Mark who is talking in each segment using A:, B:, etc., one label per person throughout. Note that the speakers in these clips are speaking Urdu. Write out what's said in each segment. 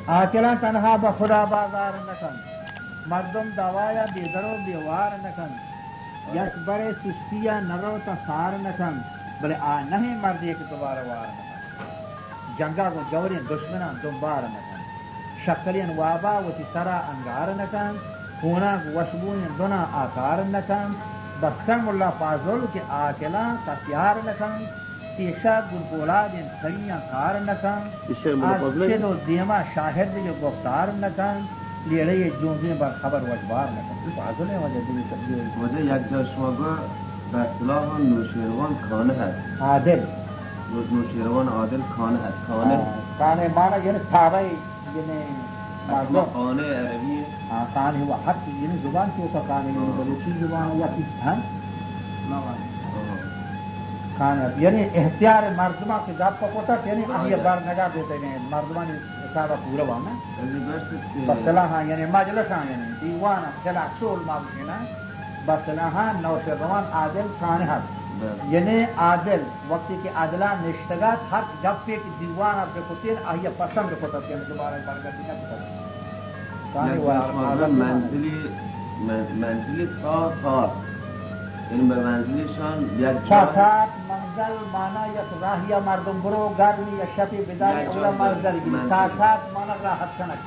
A: آکلا تنہا بخدا بازار نکن مردم دوایا بیدرو بیوار نکن یک برے سستیا نرو تسار نکن بلے نہیں مرد ایک دوبارہ وار نکن جنگا کو جورین دشمنان دنبار نکن شکلین وابا و تی سرا انگار نکن خونا کو وشبوین دنا آکار نکن بسکن اللہ فاضل کے آکلا تسیار نکن تیشا گلگولادین سریاں کار نکن آسید و دیما شاہد جو گفتار نکن لیڑے جوندین بر خبر وجبار نکن فاضل ہے وجہ دلی تبدیل
B: وجہ یک جاشماگا بسلاح نوشیروان کانه ہے
A: عادل
B: نوشیروان عادل کانه ہے
A: کانه مانا یعنی تابعی یعنی
B: اصلا کانه عربی
A: ہے کانه ہوا حق یعنی زبان کی ہوتا کانه یعنی بلوچی زبان یا کس ہم کانه یعنی احتیار مردمہ کے جاب پکوتا یعنی اہی بار نگاہ دیتے ہیں مردمہ نے حسابہ پورا وانا بسلاحا یعنی مجلسا یعنی دیوانا خلاق شول مابشینا بسلاحا نوشیروان عادل کانه حق یعنی عادل وقتی کہ عادلان نشتگات حق جب پہ دیوانا بکتین اہی پسند بکتا یعنی دوبارہ برگتی نہ بکتا
B: منزلی خاص یعنی به منزلشان یک
A: ساعت منزل مانا یک راهی مردم برو گرمی یا شبی بداری اولا منزل گیری ساعت مانا راحت کنک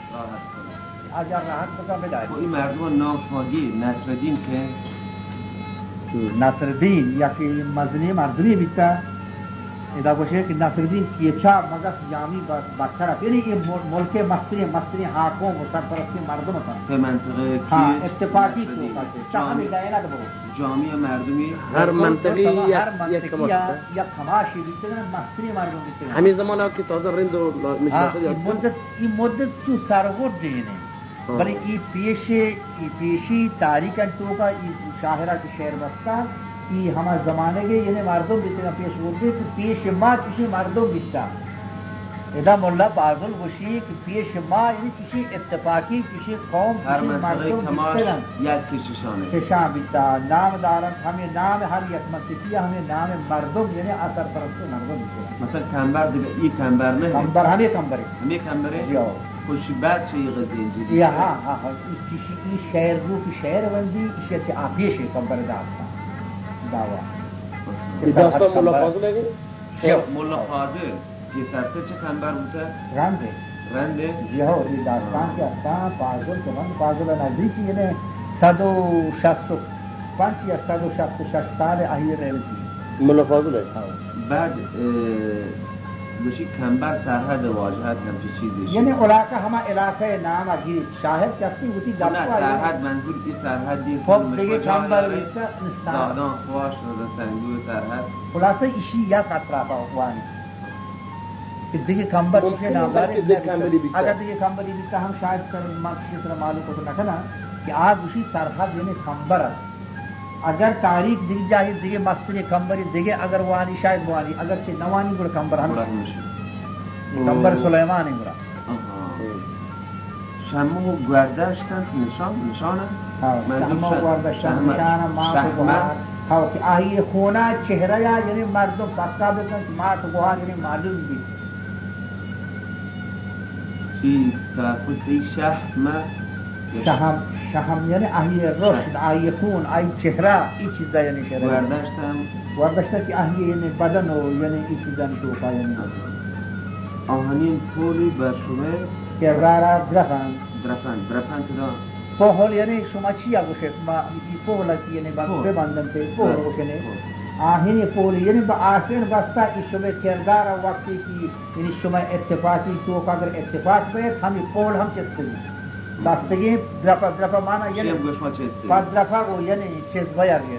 A: اگر راحت بکا بداری
B: این مردم نامساگی نصرالدین که
A: نصرالدین یکی مزنی مردمی بیتا ادا گوشه که نصرالدین کیچا مگس جامی بطرف یعنی این ملک مصری حاکم و سرپرستی مردم هستن
B: به منطقه
A: ها اتفاقی تو کرده چه همی گایه نده برو
B: جامعه مردمی
C: هر منطقی یک
A: خماشی بیتگن مصری مردم بیتگن
C: همین زمان ها که تازه رند و مشناسه
A: این مدت تو سرغور دینه بلی این پیشی تاریخ تو کا شاہرہ کی شعر بستا یہ ہمارے زمانے کے یعنی مردم بیتگن پیش ہوتے کہ پیش ما کسی مردم بیتا ادا مولا فاضل گوشی کہ پیش ما یعنی کسی اتفاقی کسی قوم
B: هر
A: کسی
B: منطقه
A: مردم
B: کماش
A: بیتگن
B: یک کششانه
A: شام بیتا نام دارن ہمیں نام ہر یک منطقی ہمیں نام مردم یعنی اثر پرست مردم بیتگن
B: مثلا کمبر دیگه این کمبر نه
A: کمبر ہمیں کمبری
B: همه کمبره
A: یا
B: خوشی بد چه یه غزه اینجوری
A: یا ہاں ہاں کسی این شعر رو کی شعر بندی اسی سے آپیش ہے کمبر داستان دعوا
C: این داستان مولا فاضل ہے
B: مولا فاضل یہ سرسه چه کمبر بوده؟
A: رنده
B: رنده؟
A: یہ ہو یہ داستان کے احکام فاضل کے رنگ فاضل نزدیکی یعنی 165 یا 166 سال اہی رہتی
C: مولا فاضل ہے
B: بعد بشی کمبر سرحد واجهت همچه چیزی
A: یعنی علاقہ ہما علاقہ نام اگیر شاہد کسی ہوتی
B: نه
A: گفت
B: سرحد منظور این سرحد دیگه
A: خب دیگه کمبر بیتا
B: دادان خواش رو سنگو سرحد
A: خلاصہ اسی یا اطرافا وانی کہ دیگه کمبر
C: ممکن
A: اسے
C: ہے
A: نامداری
C: کہ دیگه کمبری بیتا
A: اگر دیگه کمبری بیتا ہم شاید کر کسی طرح معلوم کو تو نکنا کہ آج اسی سرحد یعنی کمبر ہے اگر تاریخ دیگه جاہی دیگه مستری کمبری دیگه اگر وانی شاید وانی اگر چه نوانی گوڑ کمبر ہم کمبر سلیمان ہے گوڑا
B: شمو گردشتن نشانه
A: شمو گردشتن نشانه مات گوهر ہاں کہ آئی خونا چہرہ یا یعنی مردم پکا بکن مات گوهر یعنی معلوم بھی
B: چی تلفظ ای شحم
A: شهم یعنی آئی رشد آئی خون آئی چہرہ ای چیزا یعنی چہرہ گردشتن کی آئی یعنی بدن و یعنی ای چیزا نشوفا یعنی
B: آهنین پولی بر شما
A: کردارا درفن
B: کدا
A: پوهل یعنی شما چی آگوشه ما ای پوهل کی یعنی ببندن تے پوهل روشنه آهنی پوهل یعنی با آسین بستا ای شما کردارا وقتی کی یعنی شما اتفاقی تو اگر اتفاق بیت ہمی پوهل ہم چستے بستگی درفا مانا یعنی پا درفا گو یعنی چیز بیار یعنی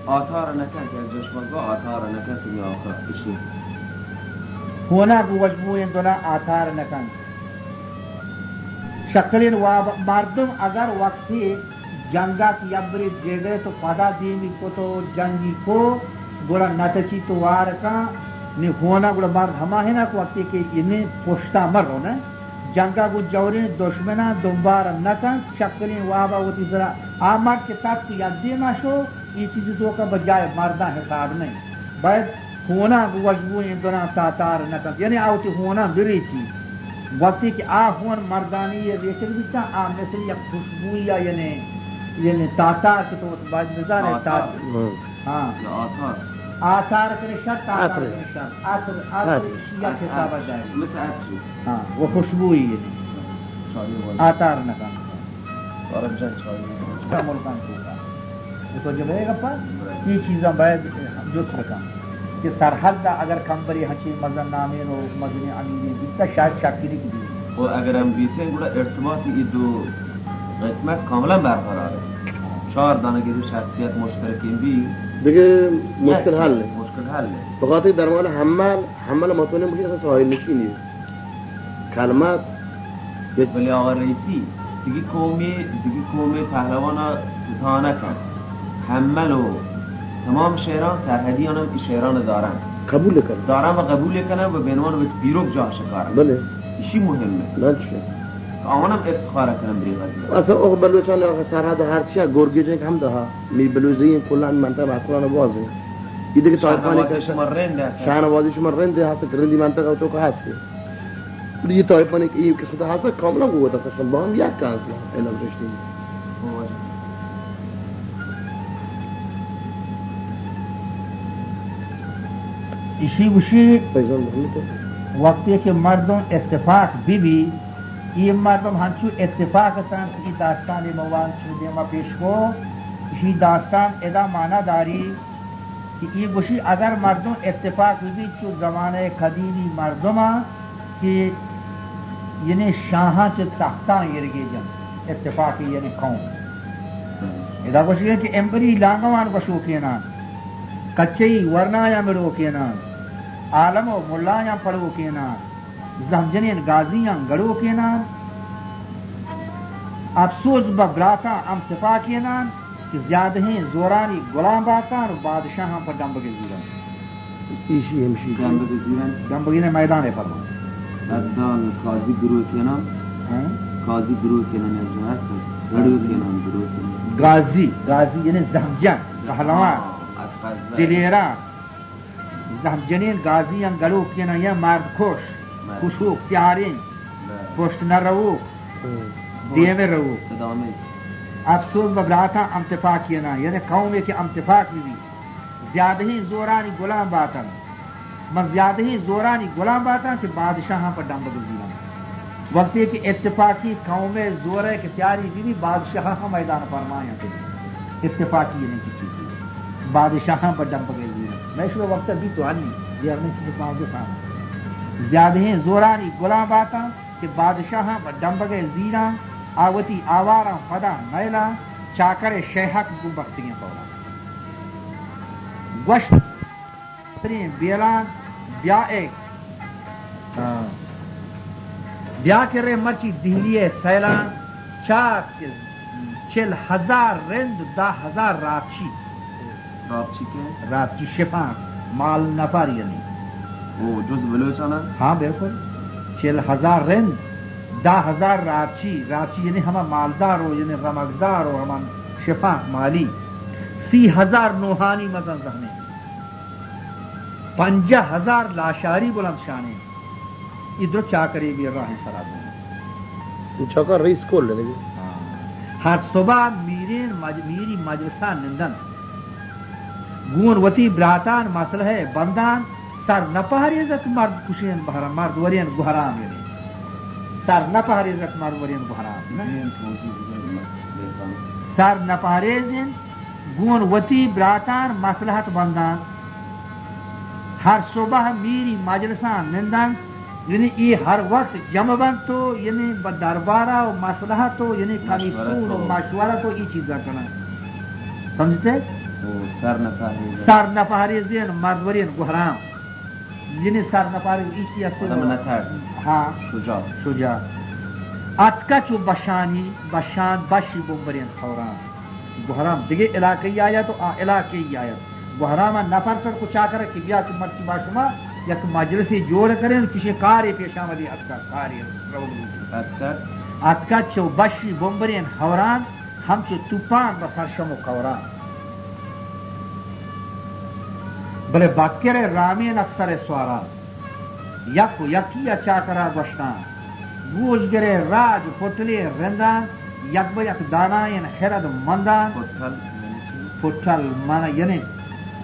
B: آثار نکن که از جشمگاه آثار نکن که می آخر کشی
A: ہونا کو وجبوین دونا آثار نکن شکلین و مردم اگر وقتی جنگا کی ابری جگہ تو پدا دیمی کو تو جنگی کو گوڑا نتچی تو وارکا نی ہونا گوڑا مرد ہما ہے نا کو وقتی کہ انہیں پشتا مر ہو نا جنگا کو جورین دشمنا دنبار نکن شکلین وابا ہوتی ذرا آمد کے تک تو یاد دینا شو یہ چیزی تو کا بجائے مردہ حساب نہیں باید ہونا کو وجبوین دونا تاتار نکن یعنی آوتی ہونا بری چی وقتی کہ آہون مردانی یہ ذکر بھی تھا آ مثل یک خوشبوئی یا یعنی تاتار کے تو بعد نظر ہے ہاں
B: یا آثار
A: آثار کے نشان تاتار کے نشان آثار شیعہ حسابت جائے
B: مثل عطر
A: ہاں وہ خوشبوئی یعنی
B: چایی والی
A: آثار نکان
B: آرنجان چایی
A: کا ملکان چوکا تو جب ہے گا یہ چیزاں باید جس رکھا کہ سرحد دا اگر کمبری ہنچی مزن نامین و مزن امینین بیتا شاید شاکری کی دی
B: اور اگر ہم بیتے ہیں گوڑا ارتباط یہ دو قسمت کاملا برقرار ہے چهار دانه که شخصیت مشترکین بی
C: دیگه مشکل حل ہے
B: مشکل حل ہے
C: بخاطر در مال حمل مطمئن باشید اصلا ساحل نشینی کلمات
B: ولی آقا رئیسی دیگه قومی پهلوانا تانه کن حمل و تمام شهران سرحدی آنم که شهران
C: قبول کن
B: دارن و قبول کنن و بینوان و بیروک جاه شکارن
C: بله
B: ایشی مهمه
C: نه چه
B: آنم افتخار کنن بری قضیه
C: اصلا اوه بلوچان آقا سرحد هر چیه گرگیجه که هم ده ها می بلوزین کلان منطقه محصولان بازه یہ دیگه طایفانی که شهنوازی شما رنده هست که رندی منطقه تو که هستی یہ طایفانی که این قسمت هست کاملا قوت هست با هم یک کانس علم رشتیم
A: اسی وشی
C: فیضان محمد
A: وقتی کہ مردم اتفاق بھی یہ مردم ہنچو اتفاق تن کی داستان موان شو دیما پیش کو اسی داستان ادا معنی داری کہ یہ وشی اگر مردم اتفاق بھی چو زمانے قدیمی مردمہ کہ یعنی شاہاں چو تختان یرگی جن اتفاقی یعنی قوم ادا وشی ہے کہ امبری لانگوان وشو کینا کچئی ورنایا مرو کینا عالم و ملایاں پڑھو کینا زمجنین غازیاں گڑو کینا افسوس ببراتا امتفا کینا کہ زیادہ ہی زورانی غلام باتان بادشاہاں پر ڈمبگی زیران
C: ایشی ہمشی
A: ڈمبگی نے میدان فرمان
B: ازدان قاضی گروہ کینا قاضی گروہ کینا نیجوات گڑو کینا گروہ کینا
A: غازی یعنی زمجن پہلوان دلیران زمجنین غازیاں گڑو کینا یا مرد خوش خوشوک تیارین پشت نہ رہو دیمے رہو افسوس ببراتا امتفاق کینا یعنی قوم کے امتفاق بھی زیادہ ہی زورانی غلام باتن من زیادہ ہی زورانی غلام باتن کہ بادشاہاں پر ڈمب گزیران وقت ہے کہ اتفاقی قوم زور ہے کہ تیاری بھی بادشاہاں میدان فرمایا تھے اتفاقی یعنی کی چیز بادشاہاں پر ڈمب گزیران میں شو وقت بھی تو آنی یہ ہمیں چیز پاؤں کے سامنے زیادہ ہی زورانی غلام باتا کہ بادشاہاں پر ڈمبگے زیران آوتی آوارا فدا نیلا چاکر شیحک گمبختیاں پولا گوشت ترین بیلان بیا ایک بیا کے رے مرچی دہلی سیلان چاک 40,000 رند 10,000 رابچی رابچی شفان مال نفر یعنی
B: وہ جز بلوچانا
A: ہاں بالکل 40,000 رند 10,000 رابچی یعنی ہما مالدار ہو یعنی رمقدار ہو ہما شفا مالی 30,000 نوحانی مزن زہنے 50,000 لاشاری بلند شانے ادھر چاکری بھی راہیں سرابوں
C: چاکر رئیس کول لگے
A: ہر صبح میری مجلسہ نندن گون وتی براتان مسئلہ ہے بندان سر نپہر عزت مرد کشین بہرام مرد ورین گہرام یعنی سر نپہر عزت مرد ورین گہرام سر نپہر عزت گون وتی براتان مصلحت بندان ہر صبح میری مجلسان نندن یعنی یہ ہر وقت جمع بند تو یعنی دربارہ و مصلحت تو یعنی کمیسون و مشورہ تو یہ چیزیں کرنا سمجھتے سر نپہری زین مردورین گہرام یعنی سر نپہری ایشی ہاں شجاع اتکا چو بشان بشی بمبرین خوران گہرام دیگه علاقی آیا تو علاقی آیا گہرام نفر سر کو چاکر کہ بیا کہ مرچی باشما یک مجلسی جوڑ کریں کسی کاری پیش آمدی اتکا کاری اتکا چو بشی بمبرین خوران ہم چو توپان بسرشم و خوران بلے باکر رامین اکثر سواران یکی یا چاکرا گوشتان گوش گرے راج پٹلی رندان یک با یک دانائن خرد مندان پٹل مانا یعنی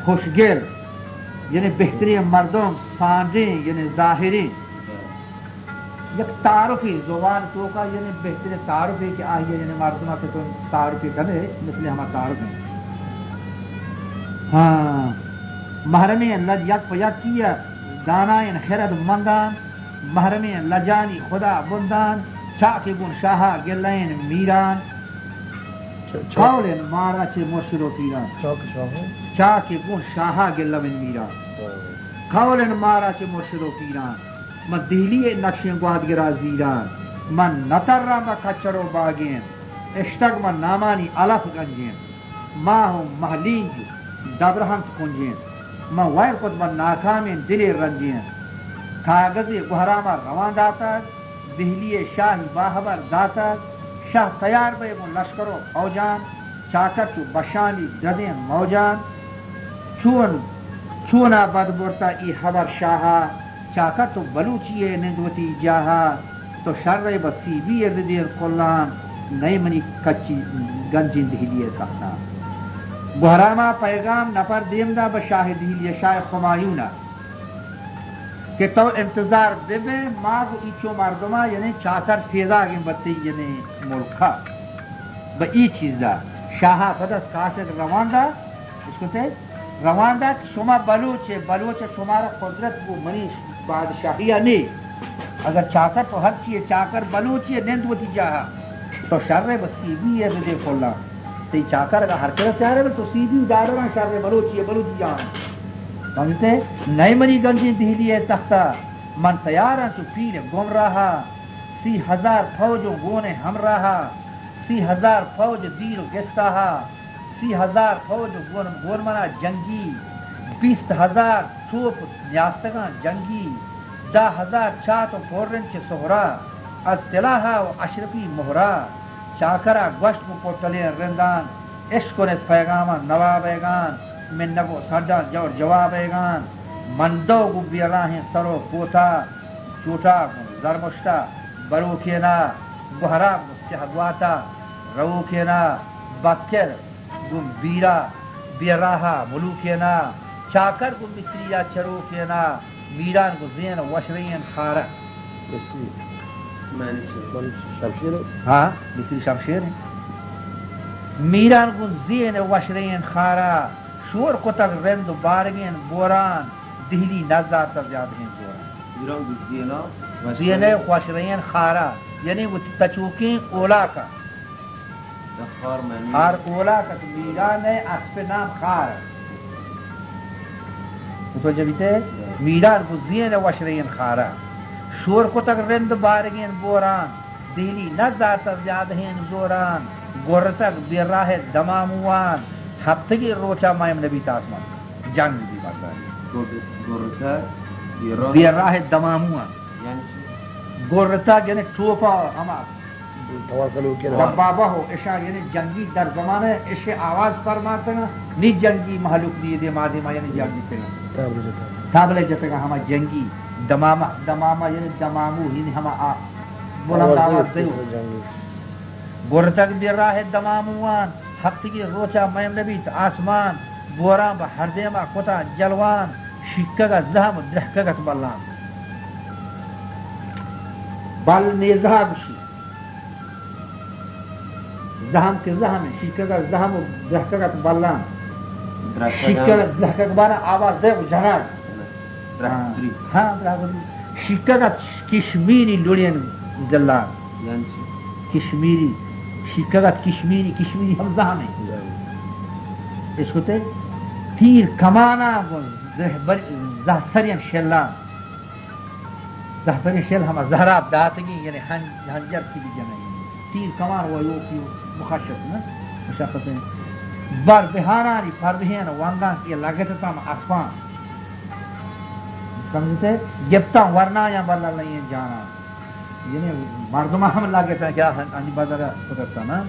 A: خوشگل یعنی بہترین مردم سانجی یعنی ظاہری یک تعارفی زبان تو کا یعنی بہترین تعارفی کہ آئیے یعنی مردمہ سے تو تعارفی کرے مثل ہمارا تعارف ہے ہاں محرمی لج یک پا یک کیا دانائن خرد مندان محرمی لجانی خدا بندان چاکی بون شاہا گلین میران چھاولین مارا چے مرشدو پیران چاکی بون شاہا گلین میران کھاولین مارا چے مرشدو پیران من دہلی نقشیں گوادگرا زیران من نتر را ما کچڑو باگین اشتگ من نامانی علف گنجین ما ہوں محلین جو دبرہم کنجین من وائر خود من ناکامین دلی رنجین کاغذی گہراما روان داتا دہلی شاہی باہبر داتا شاہ تیار بے من لشکرو فوجان چاکر چو بشانی ددین موجان چونا بدبورتا ای خبر شاہا چاکر تو بلوچیے نندوتی جاہا تو شر بسی بھی ددین کلان نئی منی کچی گنجین دہلی سخنا گہراما پیغام نفر دیمدہ بشاہ دہلی شاہ خمایونہ کہ تو انتظار دے میں ماغ ایچو مردمہ یعنی چاکر فیضا گیم بتی یعنی ملکہ با ای چیزا شاہا فدس کاشت رواندہ اس کو تے رواندہ کہ شما بلوچ شمارا قدرت وہ منی بادشاہیہ نہیں اگر چاکر تو ہر چیئے چاکر بلوچ ہے نندوتی جاہا تو شر بسی بھی ہے رضی کھولا تی چاکر اگر ہر کرت چاہ رہے تو سیدھی دارنا شر بلوچی جاہا سمجھتے نئی منی گنجی دہلی ہے تختہ من تیارا تو پیر گم رہا 30,000 فوجوں گونے ہم رہا 30,000 فوج دیر و گستہا 30,000 فوج گون منا جنگی 20,000 چوپ نیاستگان جنگی 10,000 چات و پورن چے سہرا از تلاہا و اشرفی مہرا چاکرا گوشت کو پوٹلے رندان عشق نت پیغاما نوابیگان من نگو سردان جور جوابیگان مندو گو بیراہیں سرو پوتا چوٹا زرمشتا بروکینا گہرا مستحگواتا روکینا بکر گم بیرا بیراہا ملوکینا چاکر گم مصریہ چروکینا میران گو زین وشرین خارا ہاں مصری شمشیر ہیں میران گو زین وشرین خارا شور کتک رند بارگین بوران دہلی نزدار تر زیادگین بوران زین وشرین خارا یعنی وہ تچوکین اولا کا خار اولا کا تو میران ہے اس پہ نام خار تو جبیتے میران کو زین وشرین خارا شور کتک رند بارگین بوران دہلی نزدار تر زیادگین زوران گرتک بیراہ دماموان ہفتگی روچا مائم نبی تاسمان جنگ بھی بات بیراہ دماموان گرتک یعنی ٹوپا ہما دبابہ ہو اشار یعنی جنگی در زمانہ اشے آواز فرماتے ہیں نی جنگی محلوک دیئے دے مادمہ یعنی جنگی پہنے تابلے جتگا ہما جنگی دمامہ یعنی دمامو یعنی ہما بلند آواز دیو گرتک بیراہ دماموان ہفتگی روچا میم نبی آسمان بوران با ہر دیما کتا جلوان شکگا زہم درحکگا بلان بل نیزہ بشی زہم کے زہم شکگا زہم درحکگا بلان شکگا درحکگا بانا آواز دے جناب ہاں شکگا کشمیری لڑین زلان کشمیری شکگت کشمیری ہم زہم ہیں اس کو تے تیر کمانا زہسرین شلان زہسرین شل ہما زہراب داتگی یعنی ہنجر کی بھی جمعی تیر کمان وہ یوکی مخشت نا مشخص ہیں بر بہانانی پردہین وانگان کی لگتا ہم اسفان سمجھتے گپتا ورنا یا بلا لئیں جانا یعنی مردمہ ہم لگتا ہے کیا ہنی بدر خدرتا نا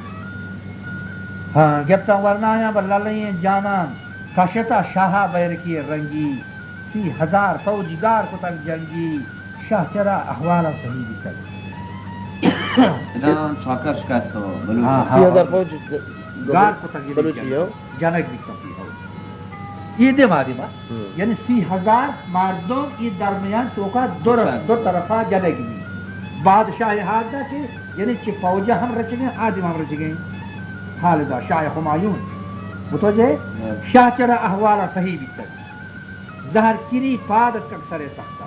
A: ہاں گپتا ورنا یا بلا لئیں جانا کشتا شاہا بیر کی رنگی 30,000 فوجگار کو تک جنگی شاہ چرا احوالا صحیح بھی کر
B: جان چاکر شکست و بلوچ
A: ہاں،
C: 30,000 فوج
A: گار کو تک
C: بلوچی ہو
A: جنگ بھی کافی ہو یہ دے مادما یعنی 30,000 مردم یہ درمیان تو کا دو طرفہ جنگ بھی بادشاہ حاضر کے یعنی چی فوجہ ہم رچ گئے آدم ہم رچ گئے خالدہ شاہ ہمایون متوجہ شاہ چرا احوالا صحیح بھی تک زہر کری پاد تک سرے سختا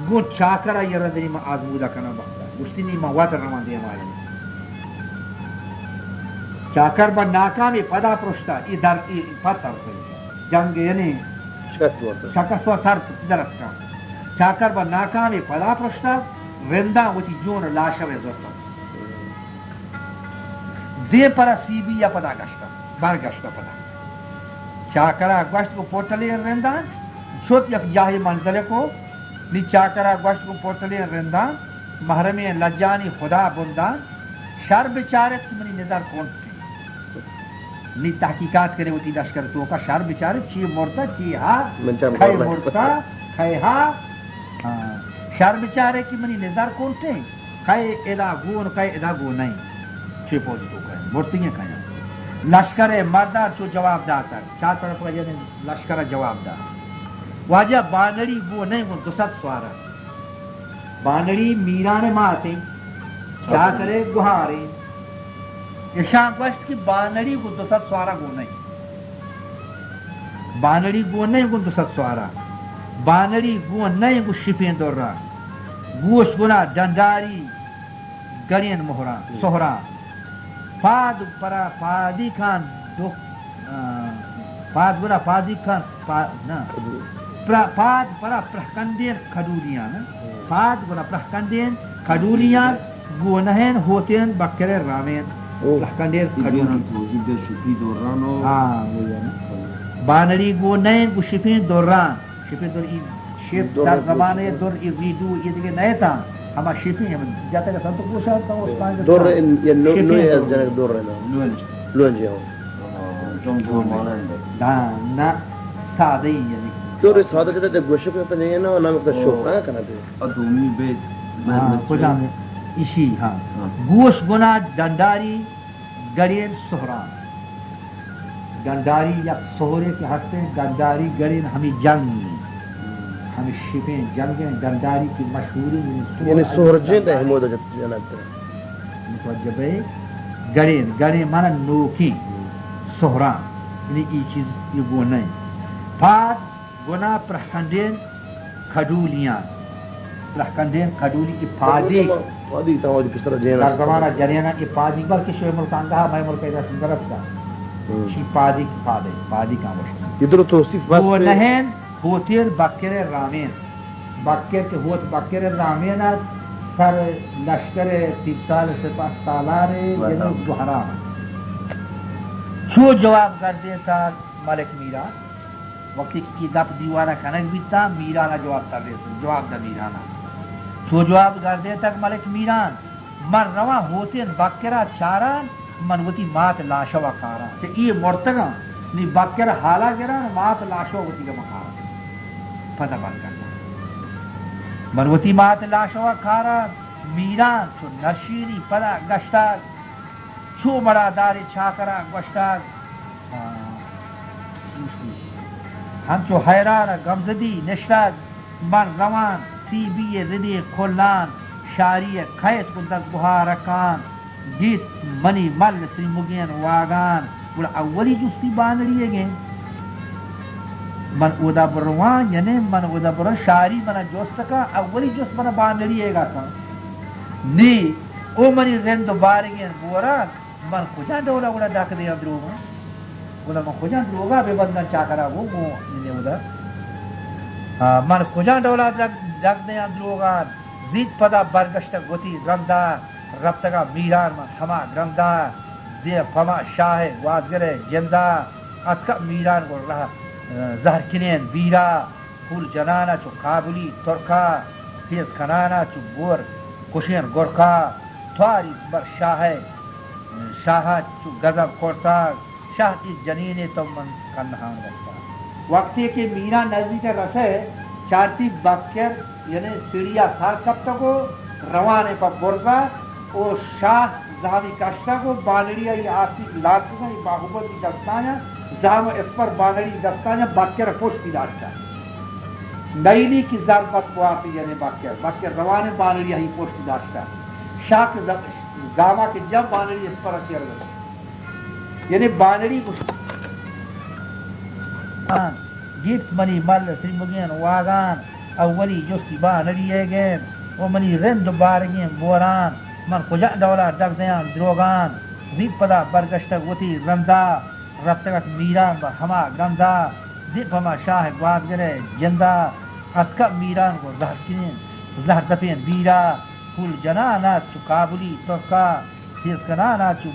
A: گو چاکرہ یہ ردنی ما آزمودہ کنا بختا گشتنی ما واتر روان دے مالی چاکر با ناکامی پدا پرشتا ای در ای پتر خیلی جنگ یعنی شکست و سر درست کام چاکر با ناکامی پدا پرشتا رندہ وچی جون لاشو زرطا دے پرا سی بی یا پدا گشتا بار گشتا پدا چاکرہ گشت کو پورتلی رندہ شد یک جاہی منزل کو نی چاکرہ گوشت کو پورتلی رندان محرم لجانی خدا بندان شر بچارت کی منی نظر کون تھی نی تحقیقات کرے ہوتی لشکر تو کا شر بچارت چی مرتا چی ہا کھائی مرتا کھائی ہا شر بچارے کی منی نظر کون تھے کھائی ادا گون کھائی ادا گو نہیں چی پوچھ تو کھائی مرتی ہیں کھائی لشکر مردار چو جواب داتا چار طرف کا جانے لشکر جواب دا واجہ بانڑی وہ نہیں وہ دوسر سوارا بانڑی میران ماتے کیا کرے گہارے یشان گوشت کی بانڑی وہ دوسر سوارا گو نہیں بانڑی گو نہیں وہ دوسر سوارا بانڑی گو نہیں وہ شپیں دور رہا گوش گنا ڈنڈاری گرین مہران سہران فاد پرا فادی خان دو فاد گنا فادی خان نا پاد پرا پرکندین کھڈولیاں پاد گنا پرکندین کھڈولیاں گونہن ہوتین بکرے رامین پرکندین کھڈولیاں
B: توجید شپی دورانو
A: ہاں وہ ہے بانڑی گونہن گو شپین دوران شپین دور ای شپ در زبان دور ای ویڈو یہ دیگه نئے تھا ہما شپین جاتے کا سنتو پوچھا تھا اس پانچ
C: دور یہ نوے جنگ دور رہنا لونجی ہو
B: جون دور مانند
A: نا سادہ ہی یعنی
C: دور سادہ جدا جب گوشت پہ نہیں ہے نا نام کا شوق ہے کنا پہ
B: ادومی بیت
A: کجا میں اسی ہاں گوش گنا ڈنڈاری گرین سہران گنداری یا سہرے کے ہستے گنداری گرین ہمیں جنگ ہمیں شپیں جنگیں گنداری کی مشہوری
C: یعنی سہر جن ہے مودا جناب
A: متوجہ بے گرین گرین مانا نوکی سہران یعنی یہ چیز یہ گو نہیں پاد گنا پرکندین کھڈولیاں پرکندین کھڈولی کی پادی
C: پادی تاوادی کس طرح جینا
A: در زمانہ جرینا کی پادی بلکہ شوی ملکان کہا میں ملک ایسا سندرس کا شی پادی کی پادی کا مشکل
C: ادھر توصیف بس
A: وہ نہن ہوتیر بکر رامین بکر کے ہوت بکر رامین سر لشکر 30 سال سپاہ سالار یعنی حرام چھو جواب کر دیتا ملک میرا وقتی کی دپ دیوارہ کنک بیتا میرانا جواب کر دیتا جواب دا میرانا چھو جواب کر دیتا ملک میران من رواں ہوتین بکرہ چاران من وتی مات لاشو کارا کہ یہ مرتگا نی بکر حالا گرا مات لاشو وتی کا مکارا پتہ بند کرنا من وتی مات لاشو کارا میران چو نشیری پدا گشتاگ چھو مرا داری چھاکرا گشتاگ ہم چو حیران غمزدی نشتاگ من روان سی بی ردی کھلان شاری کھیت کندت بہارکان جیت منی مل سری مگین واگان بڑا اولی جستی بانڑی ہے گئے من اودا بروان یعنی من اودا بروان شاری منا جوست کا اولی جست منا بانڑی ہے گا تھا نی او منی رند بارگین بورا من کجا دولا اولا ڈاک دے اندروگا اولا من کجا اندروگا بے بندن چاکرا وہ انہیں اودا من کجا دولا ڈاک دے اندروگا زید پدا برگشت گوتی رمدہ رفتگا میران من ہما گرمدہ دے پما شاہ وازگر جندہ اتکا میران کو رہا زہرکنین بیرا پھول جنانا چو قابلی ترکا تیز کنانا چو گور کشین گرکا تواری بر شاہ چو گزب کرتا شاہ کی جنین تو من کنہان رکھتا وقتی کہ میران نزدیک رسے چارتی بکر یعنی سیڑیا سار کب تکو روانے پا برزا او شاہ زہامی کشتا کو بانڑی ای آسی لاتنا ای باہوبتی دستانا زہام اس پر بانڑی دستانا باکر پشتی داشتا نیلی کی ضربت بواتی یعنی باکر روان بانڑی ای پشتی داشتا شاہ گاما کے جب بانڑی اس پر اچھی ارگل یعنی بانڑی جیت منی مل سریمگین واغان اولی جستی بانڑی ایگین و منی رند بارگین بوران من کجا دولا دگزیان دروگان زید پدا برگشتگ وتی رندا رفتگت میران با ہما گندا زید پما شاہ گواد گرے جندا اتکا میران کو زہر کنین زہر دفین بیرا کل جنانا چو کابلی ترکا تیز کنانا چو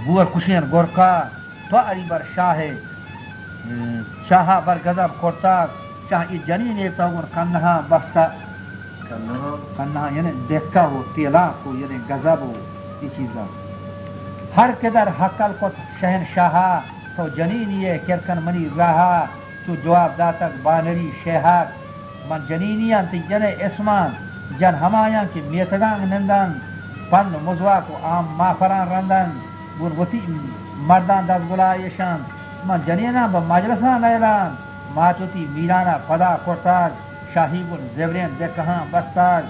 A: بور کشین گرکا تو علی بر شاہ بر غضب کرتا چاہ ای جنین ایتا ون کنہا بستا کنہا یعنی دیکھا ہو تیلا کو یعنی غضب ہو یہ چیزا ہر قدر حقل کو شہنشاہا تو جنینی کرکن منی راہا تو جواب داتک بانری شہاک من جنینیاں تی جن اسمان جن ہمایاں کی میتگان نندن پن مزوا کو عام مافران رندن بون وتی مردان دست گلایشان من جنینا با مجلسان اعلان ماتوتی میرانا پدا کرتاگ شاہی بن زبرین دکہاں بستاگ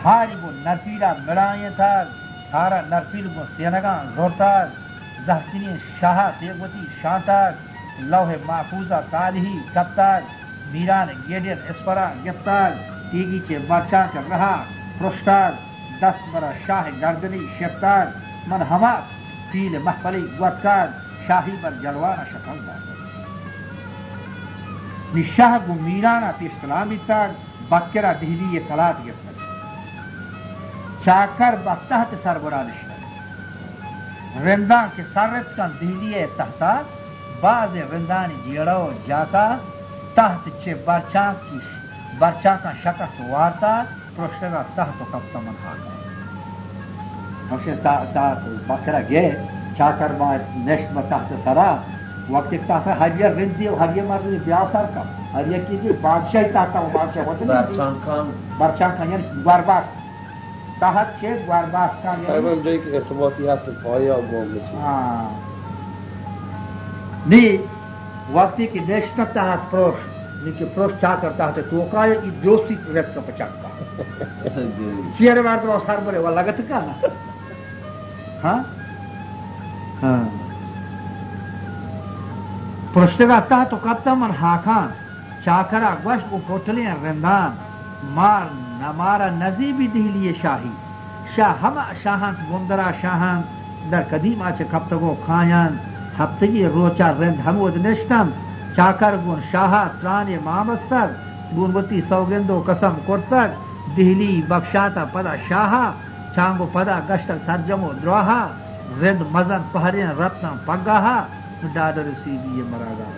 A: ہاری بن نرپیلا مڑائیں تاگ ہارا نرپیل بن سینگان زورتاگ زہتنین شاہا تیگوتی شانتاگ لوح محفوظہ تالہی کپتاگ میران گیڈین اسپرا گفتاگ تیگی چے بادشاہ کا رہا پرشتاگ دست برا شاہ گردنی شفتاگ من ہما فیل محفلی گوتکاگ شاہی بر جلوانا شکل داگ نی شاہ گو میرانا تی اسلامی تاگ بکرہ دہلی کلات گفتاگ چاکر بختہت سربرانشتاگ رندان کے سرت کن دہلی تحتا بعض رندانی جیڑو جاتا تحت چه برچا کا شکست وارتا پرشتگا تحت کپتا من حاکا ہمشہ تا بکرہ گئے چاکر ما نشت تحت سرا وقت تحت ہریہ رندی و ہریہ مردی بیاسر کا ہریہ کیجئے بادشاہی تحت و بادشاہ ہوتا نہیں برچان کان یعنی گوارباس تحت چه گوارباس کان
C: تقریبا جایی که ارتباطی هست پایه و گم
A: نی وقتی که نشت تحت پرشت نیکی پرشت چاکر تحت توقع ہے یہ دوستی رفت کا پچکتا چیئر وارد وہ سر بلے وہ لگت کا نا ہاں پرشتگا تحت کبتا من حاکان چاکرہ گوشت کو پوٹلیں رندان مار نمارا نزیبی دہلی شاہی شاہ ہما شاہان گندرا شاہان در قدیم آچے کبتگو کھایان ہفتگی روچا رند ہمود نشتم چاکر گون شاہا تران مامستر گونوتی سوگندو قسم کرتر دہلی بخشاتا پدا شاہا چانگو پدا گشتک سرجمو دروہا رند مزن پہرین رتنا پگاہا ڈادر سیدی مراگا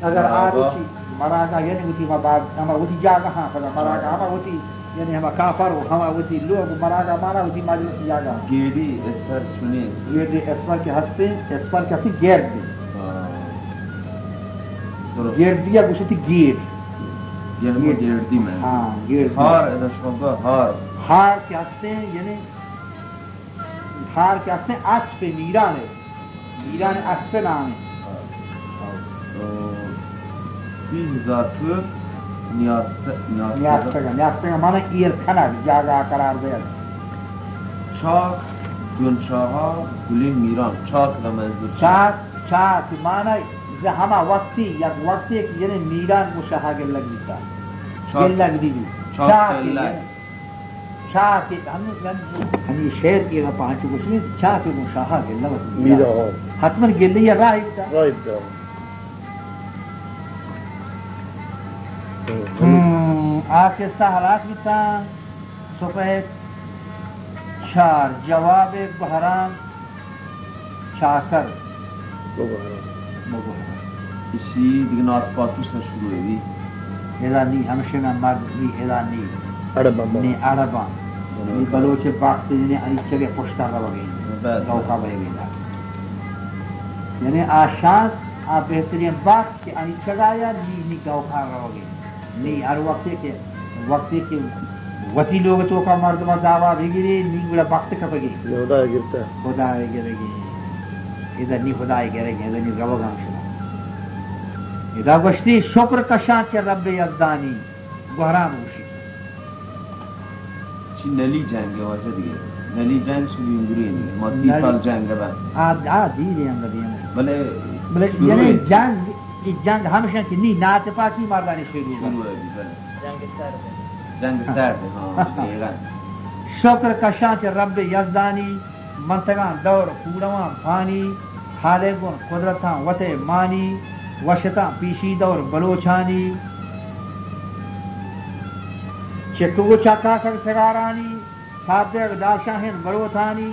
A: اگر آروچی مراگا یعنی ہوتی ہما ہوتی جاگا ہاں پدا مراگا ہما ہوتی یعنی ہما کافر ہو ہما ہوتی لوگ مراگا مانا ہوتی مجلس جاگا
B: گیڑی اسپر سنی
A: گیڑی اسپر کے ہستے اسپر کے ہستے گیر دی گیر دیا گوشتی گیر
B: یعنی گیر دی میں
A: ہاں گیر
B: ہار ادھا شوگا
A: ہار کے ہستے یعنی ہار کے ہستے اس پہ میران ہے میران اس پہ نام ہے
B: 30,000 توپ
A: نیاستگا مانا ایر کھنا جاگا قرار دیا
B: چاک گون شاہا گلی میران چاک لمنزور
A: چاک مانا ہما وقتی یک وقتی یعنی میران کو شاہا گل لگی تا گل لگ دی چاک ہمیں شہر کی اگر پانچ کچھ چاک کو شاہا گل لگی حتما گل لیا رائب تا آخر سہلات بیتا سپید چار جواب بحران چاکر
B: اسی دیگه نات پاکش شروع ہوئی
A: ایلا نی ہمشہ میں مرد نی ایلا نی عربان نی بلوچ باقتی نی انی چگے پشتا رہا گئی گوکا بھائی گئی یعنی آشانس آپ بہترین باقت کہ انی چگایا نی گوکا رہا گئی نی ہر وقتی کے وتی لوگ تو کا مرد دعوا بگیری نی بڑا وقت کا بگی
C: خدا گرتا ہے
A: خدا گرے گی ادھر نی خدا گرے گی ادھر نی رب گام شلا ادھر گشتی شکر کشان چ رب یزدانی گہرام گوشی
B: چی نلی جنگ واسه دیگه نلی جنگ شدی اینجوری دیگه ما 30 سال جنگ بعد
A: دیدی هم دیدی
B: بله
A: یعنی جنگ ہمیشہ کی نی نات پاکی مردانی شروع
B: شروع ہے بله جنگ سرد ہاں دقیقاً
A: شکر کشان چ رب یزدانی منتگان دور پوڑوان پانی حالے گن قدرتاں وتے مانی وشتاں پیشی دور بلوچانی چکو چکا سگ سگارانی سابق داشاہن بلوتانی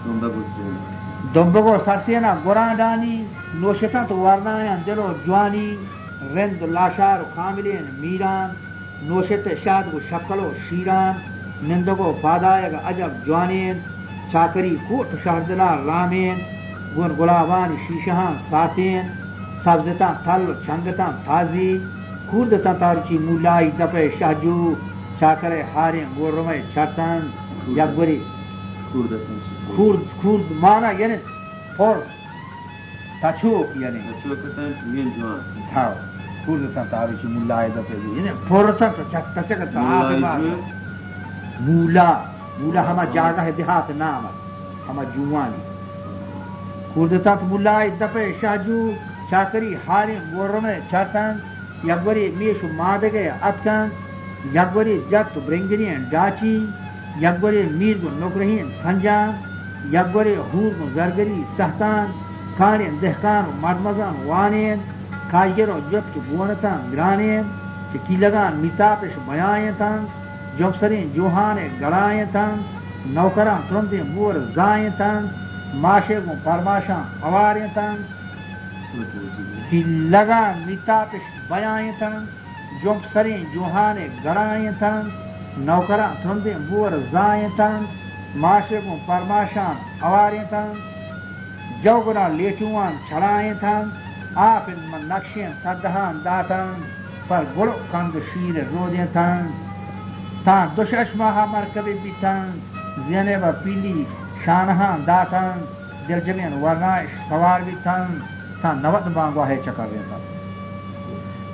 B: تنبه گوشتون
A: دمبگو سرسینا گراندانی نوشتاں تو ورنایاں دلو جوانی رند لاشار کاملین میران نوشت شاد کو شکل و شیران نندگو پادائے عجب جوانین چاکری کوٹ شہردلا رامین گن گلابان شیشہاں ساتین سبزتاں تھل چھنگتاں تازی خوردتاں تارچی مولائی دپے شہجو چاکرے ہاریں گورمے چھتن یکبری خورد مانا یعنی پھور تچوک یعنی
B: چوکتن میل جوان
A: تھاو خوردتاں تارچی مولائی دپے یعنی پھورتاں تو چک چکتا مولا ہما جاگہ ہے دیہات نام ہما جوانی خوردتاں تو مولائی دپے شہجو چاکری ہاریں گورمے چھتن یکبری میش مادگے اتکن یکبری جت برنگرین ڈاچی یکبری میر کو نکرہین سنجان یکبری ہور کو زرگری سہتان کھانین دہکان مرمزان وانین کاجگرو جت کی گونتان گرانین چکی لگان میتاپش بیائیں تن جمسرین جوہان گڑائیں تن نوکران ترندیں مور زائیں تن ماشے کو پرماشاں اواریں تن کی لگان میتاپش بیائیں تن جمسرین جوہان گڑائیں تن نوکران ترندیں مور زائیں تن ماشے کو پرماشاں اواریں تن جوگران لیٹوان چھڑائیں تن آپ ان من نقشیں سدہان داتن پر گڑو کند شیر رودیں تن تان دوشش ماہا مرکبی بیتن زینب پیلی شانہان داتن دل جمین ورنائش سوار بیتن تان نوت بانگواہ چکر بیتن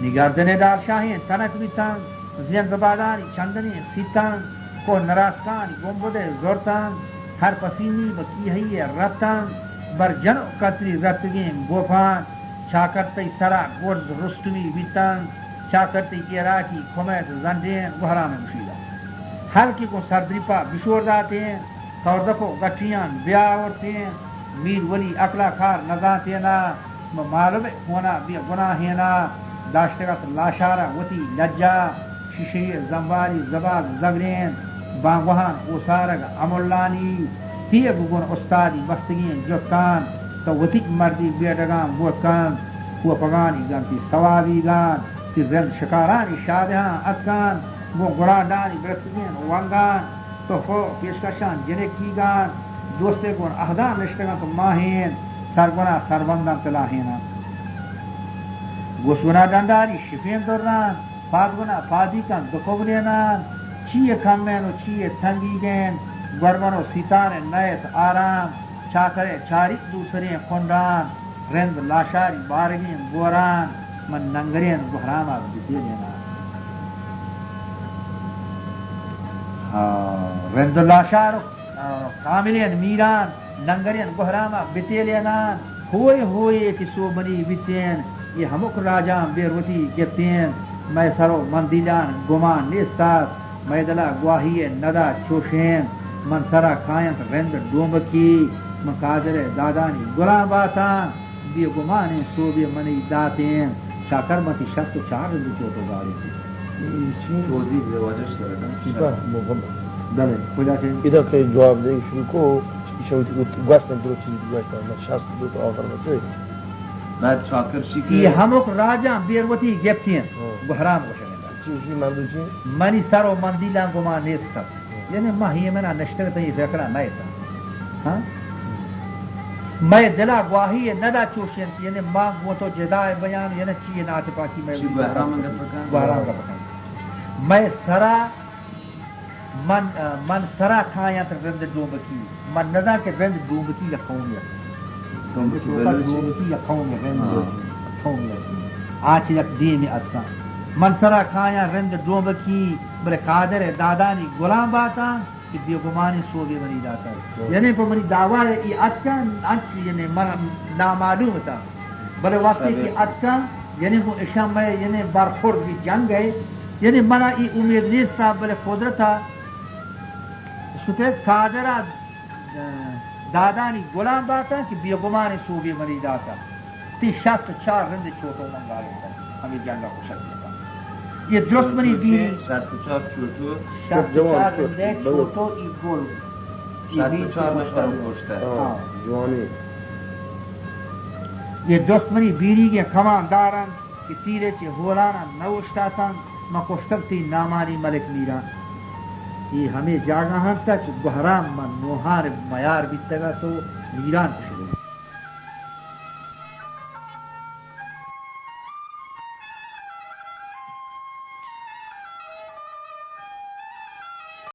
A: نگردن دار شاہین تنک بیتن زین زبادانی چندنی سیتن کو نراسکانی گمبدے زورتن ہر پسینی بکی ہے رتن بر جنو کتری رتگیم گوپان چاکرتی سرا گرز رستمی بیتن چاکرتی کیراکی کھمیت زندین گہرام مشیدہ ہلکی کو سردریپا بشور داتے ہیں توردکو گٹھیان بیاورتے ہیں میر ولی اکلا کھار نزاتے نا معلوم ہونا بیا گناہینا داشتگت لاشارہ وتی لجا شیشی زنباری زباد زگرین بانگوہان اوسارگ عملانی تیے بگون استادی بستگین جوکان تو وتیک مردی بیٹگان بوکان کو پگانی گانتی سوابی گان تی زند شکارانی شادہاں اتکان وہ گڑاندانی برستگین وانگان تو خو پیشکشان جنکی گان دوستے گون اہدام نشتگان تو ماہین سرگنا سربندان تلاہینا گوشگنا دنداری شفین دوران پادگنا پادی کن دکوگنینان چیئے کمین و چیئے تنگی گین گرگن و سیتان نیت آرام چاکرے چاری دوسرے خندان رند لاشاری بارگین گوران من ننگرین گہراما بیتی لینا رند لاشار کاملین میران ننگرین گہراما بیتی لینا ہوئے کی سو بنی بیتین یہ ہمک راجام بیروتی گفتین میں سرو مندیلان گمان نیستات میں دلا گواہی ندا چوشین من سرا کائنت رند ڈومکی من قادر دادانی گلان باتان بی گمانی سو بی منی داتین چاکر متی شخص چار رندو چوتو گاری تھی
B: توضیح واجش کردن
A: دلے کجا سے
C: ادھر کے جواب دیں شروع کو ایشون گوشتن درو چیزی گوشتن من شخص دو تو آخر بسے
B: بعد چاکر شکر
A: یہ ہمک راجام بیروتی گفتین گہرام گوشنگا
C: چیزی مندو چی
A: منی سرو مندیلان گمان نیستات یعنی ماہی منا نشتگتا یہ ذکرہ نیتا ہاں میں دلا گواہی ندا چوشین یعنی ماں وہ تو جدائے بیان یعنی چیئے نات پاکی میں
B: گہرام کا پکان
A: گہرام کا پکان میں سرا من سرا کھایا تو رند ڈوب کی من ندا کے رند ڈوب کی یا کھاؤں گا ڈوب کی یا کھاؤں گا رند کھاؤں گا آج یک دی میں اچھا من سرا کھایا رند ڈوب کی بلے قادر دادانی غلام باتا کہ بے گمانی صوبے بنی جاتا ہے یعنی کو منی دعویٰ ہے یہ اچھا یعنی نامعلوم تھا بلے وقتی کی اچھا یعنی وہ اشام میں یعنی برخورد بھی جنگ گئے یعنی منا یہ امید نیست تھا بلے قدرت تھا ستے قادرہ دادانی غلام باتا کہ بے گمانی صوبے بنی جاتا تی شخص 4 رند چھوٹوں منگا لیتا ہمیں جنگا کو شکل تھا یہ درست منی بیری
B: 4 چھوٹو
A: 4 رندے چھوٹو ای گل
B: 4 نفر گوشتا ہے
C: جوانی
A: یہ درست منی بیری کے کمان دارن کہ تیرے چے ہولانا نوشتا تھا مکوشتکتی نامانی ملک میران یہ ہمیں جاگا ہم تک گہرام من نوحان میار بیتگا تو میران کشدے